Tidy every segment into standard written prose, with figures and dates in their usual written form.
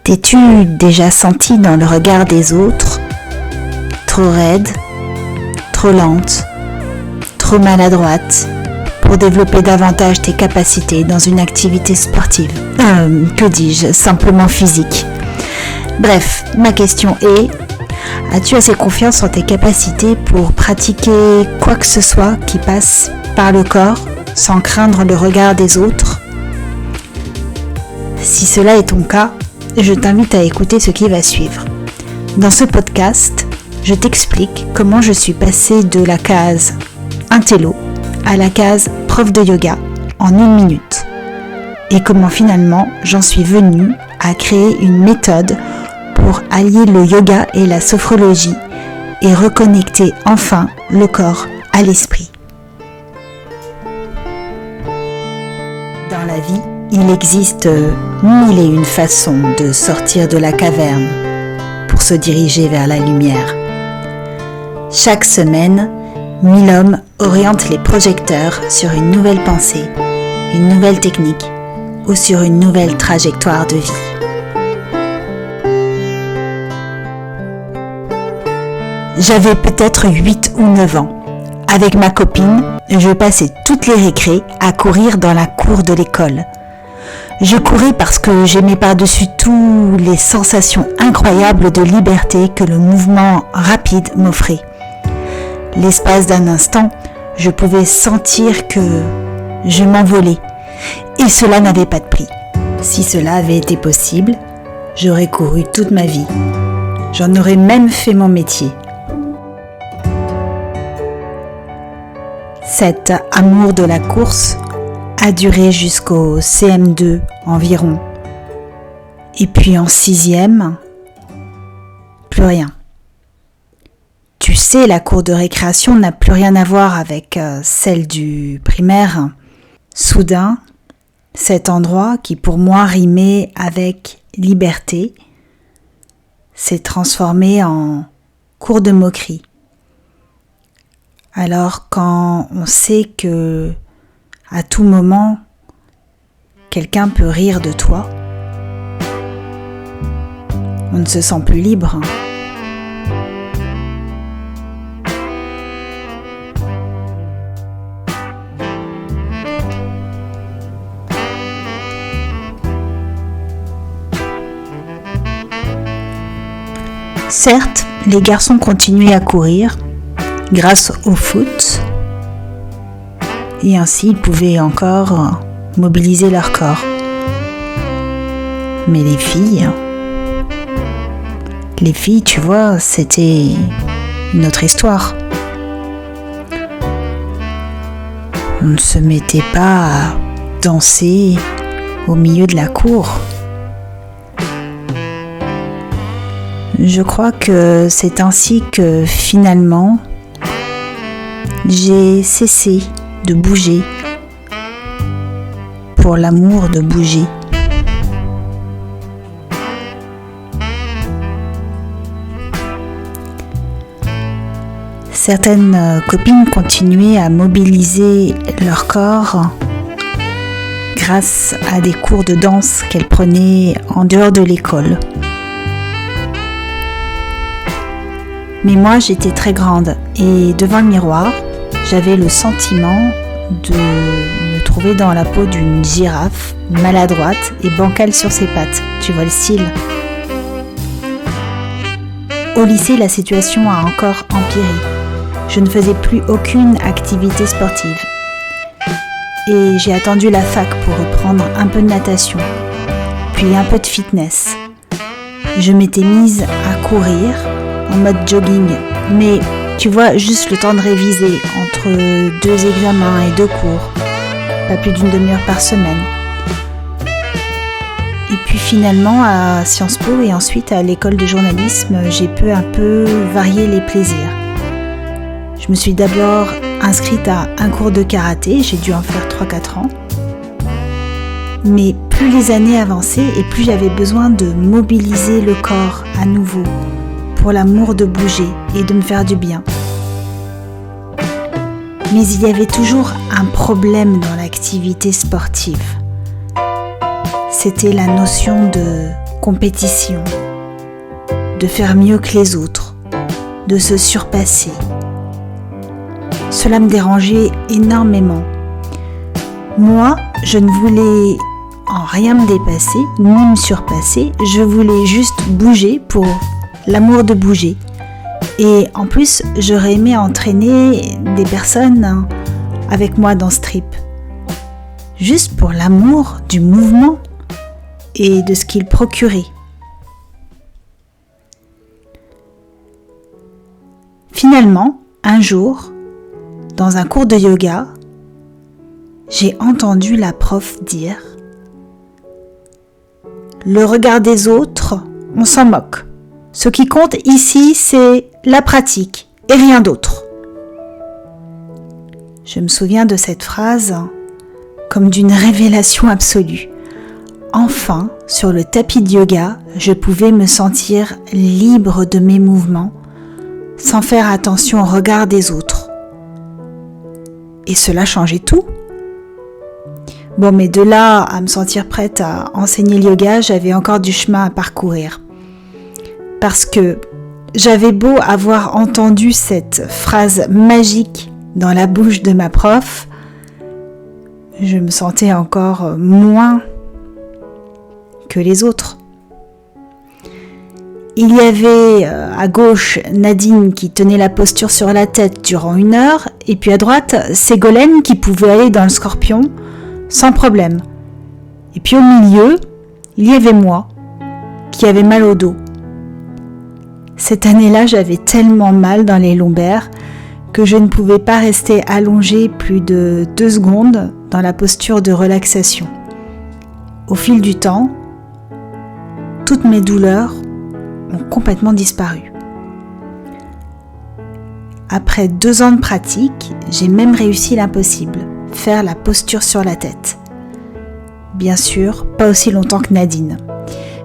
T'es-tu déjà senti dans le regard des autres trop raide, trop lente, trop maladroite pour développer davantage tes capacités dans une activité sportive? Que dis-je, simplement physique. Bref, ma question est, as-tu assez confiance en tes capacités pour pratiquer quoi que ce soit qui passe par le corps sans craindre le regard des autres? Si cela est ton cas, je t'invite à écouter ce qui va suivre. Dans ce podcast, je t'explique comment je suis passée de la case intello à la case prof de yoga en 1 minute et comment finalement j'en suis venue à créer une méthode pour allier le yoga et la sophrologie et reconnecter enfin le corps à l'esprit. Dans la vie, il existe 1001 façons de sortir de la caverne pour se diriger vers la lumière. Chaque semaine, 1000 hommes orientent les projecteurs sur une nouvelle pensée, une nouvelle technique ou sur une nouvelle trajectoire de vie. J'avais peut-être 8 ou 9 ans. Avec ma copine, je passais toutes les récrés à courir dans la cour de l'école. Je courais parce que j'aimais par-dessus tout les sensations incroyables de liberté que le mouvement rapide m'offrait. L'espace d'un instant, je pouvais sentir que je m'envolais et cela n'avait pas de prix. Si cela avait été possible, j'aurais couru toute ma vie. J'en aurais même fait mon métier. Cet amour de la course a duré jusqu'au CM2 environ. Et puis en 6e, plus rien. Tu sais, la cour de récréation n'a plus rien à voir avec celle du primaire. Soudain, cet endroit qui pour moi rimait avec liberté s'est transformé en cour de moquerie. Alors quand on sait que à tout moment, quelqu'un peut rire de toi, on ne se sent plus libre. Certes, les garçons continuaient à courir grâce au foot, et ainsi ils pouvaient encore mobiliser leur corps. Mais les filles, tu vois, c'était une autre histoire. On ne se mettait pas à danser au milieu de la cour. Je crois que c'est ainsi que finalement, j'ai cessé de bouger pour l'amour de bouger. Certaines copines continuaient à mobiliser leur corps grâce à des cours de danse qu'elles prenaient en dehors de l'école. Mais moi, j'étais très grande et devant le miroir, j'avais le sentiment de me trouver dans la peau d'une girafe, maladroite et bancale sur ses pattes. Tu vois le style? Au lycée, la situation a encore empiré. Je ne faisais plus aucune activité sportive. Et j'ai attendu la fac pour reprendre un peu de natation, puis un peu de fitness. Je m'étais mise à courir en mode jogging, mais tu vois, juste le temps de réviser entre 2 examens et 2 cours, pas plus d'une demi-heure par semaine. Et puis finalement à Sciences Po et ensuite à l'école de journalisme, j'ai peu à peu varié les plaisirs. Je me suis d'abord inscrite à un cours de karaté, j'ai dû en faire 3-4 ans. Mais plus les années avançaient et plus j'avais besoin de mobiliser le corps à nouveau pour l'amour de bouger et de me faire du bien. Mais il y avait toujours un problème dans l'activité sportive. C'était la notion de compétition, de faire mieux que les autres, de se surpasser. Cela me dérangeait énormément. Moi, je ne voulais en rien me dépasser, ni me surpasser. Je voulais juste bouger pour l'amour de bouger. Et en plus, j'aurais aimé entraîner des personnes avec moi dans ce trip. Juste pour l'amour du mouvement et de ce qu'il procurait. Finalement, un jour, dans un cours de yoga, j'ai entendu la prof dire « Le regard des autres, on s'en moque. Ce qui compte ici, c'est la pratique et rien d'autre. » Je me souviens de cette phrase comme d'une révélation absolue. Enfin, sur le tapis de yoga, je pouvais me sentir libre de mes mouvements, sans faire attention au regard des autres. Et cela changeait tout. Bon, mais de là à me sentir prête à enseigner le yoga, j'avais encore du chemin à parcourir. Parce que j'avais beau avoir entendu cette phrase magique dans la bouche de ma prof, je me sentais encore moins que les autres. Il y avait à gauche Nadine qui tenait la posture sur la tête durant 1 heure, et puis à droite Ségolène qui pouvait aller dans le scorpion sans problème. Et puis au milieu, il y avait moi qui avait mal au dos. Cette année-là, j'avais tellement mal dans les lombaires que je ne pouvais pas rester allongée plus de 2 secondes dans la posture de relaxation. Au fil du temps, toutes mes douleurs ont complètement disparu. Après 2 ans de pratique, j'ai même réussi l'impossible, faire la posture sur la tête. Bien sûr, pas aussi longtemps que Nadine.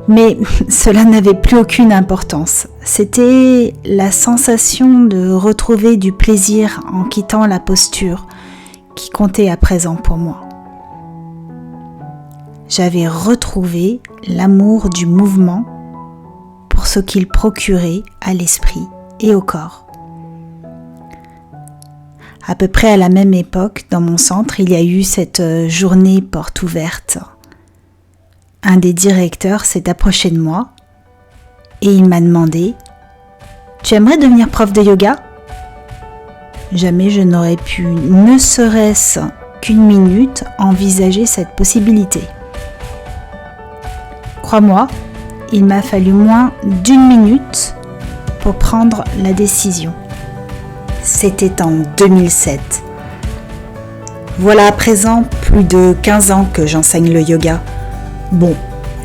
Mais cela n'avait plus aucune importance. C'était la sensation de retrouver du plaisir en quittant la posture qui comptait à présent pour moi. J'avais retrouvé l'amour du mouvement pour ce qu'il procurait à l'esprit et au corps. À peu près à la même époque, dans mon centre, il y a eu cette journée porte ouverte. Un des directeurs s'est approché de moi et il m'a demandé « Tu aimerais devenir prof de yoga ?» Jamais je n'aurais pu, ne serait-ce qu'1 minute, envisager cette possibilité. Crois-moi, il m'a fallu moins d'1 minute pour prendre la décision. C'était en 2007. Voilà à présent plus de 15 ans que j'enseigne le yoga. Bon,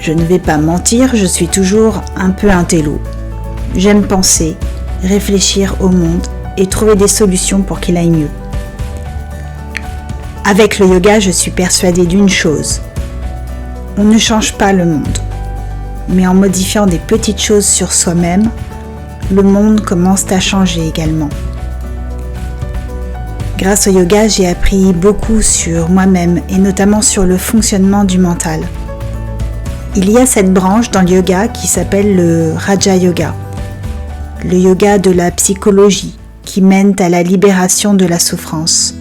je ne vais pas mentir, je suis toujours un peu intello. J'aime penser, réfléchir au monde et trouver des solutions pour qu'il aille mieux. Avec le yoga, je suis persuadée d'une chose. On ne change pas le monde, mais en modifiant des petites choses sur soi-même, le monde commence à changer également. Grâce au yoga, j'ai appris beaucoup sur moi-même et notamment sur le fonctionnement du mental. Il y a cette branche dans le yoga qui s'appelle le Raja Yoga, le yoga de la psychologie qui mène à la libération de la souffrance,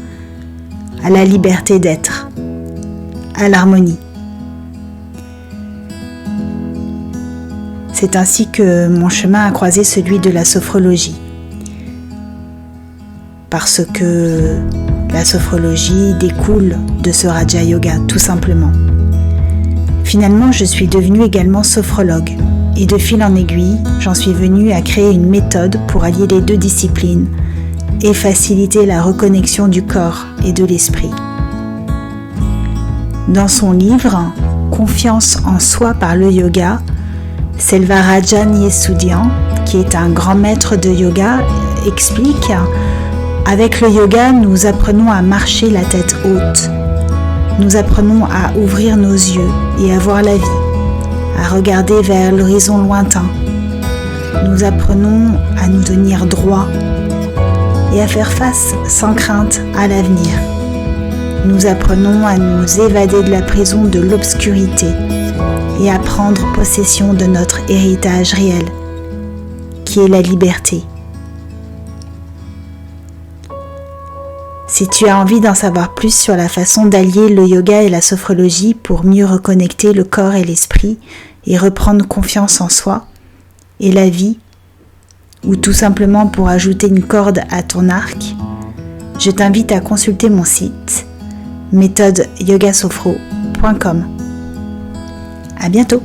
à la liberté d'être, à l'harmonie. C'est ainsi que mon chemin a croisé celui de la sophrologie. Parce que la sophrologie découle de ce Raja Yoga, tout simplement. Finalement, je suis devenue également sophrologue et de fil en aiguille, j'en suis venue à créer une méthode pour allier les 2 disciplines et faciliter la reconnexion du corps et de l'esprit. Dans son livre « Confiance en soi par le yoga », Selvarajan Yesudian, qui est un grand maître de yoga, explique « Avec le yoga, nous apprenons à marcher la tête haute. Nous apprenons à ouvrir nos yeux et à voir la vie, à regarder vers l'horizon lointain. Nous apprenons à nous tenir droit et à faire face sans crainte à l'avenir. Nous apprenons à nous évader de la prison de l'obscurité et à prendre possession de notre héritage réel, qui est la liberté. Si tu as envie d'en savoir plus sur la façon d'allier le yoga et la sophrologie pour mieux reconnecter le corps et l'esprit et reprendre confiance en soi et la vie, ou tout simplement pour ajouter une corde à ton arc, je t'invite à consulter mon site méthodeyogasophro.com. À bientôt.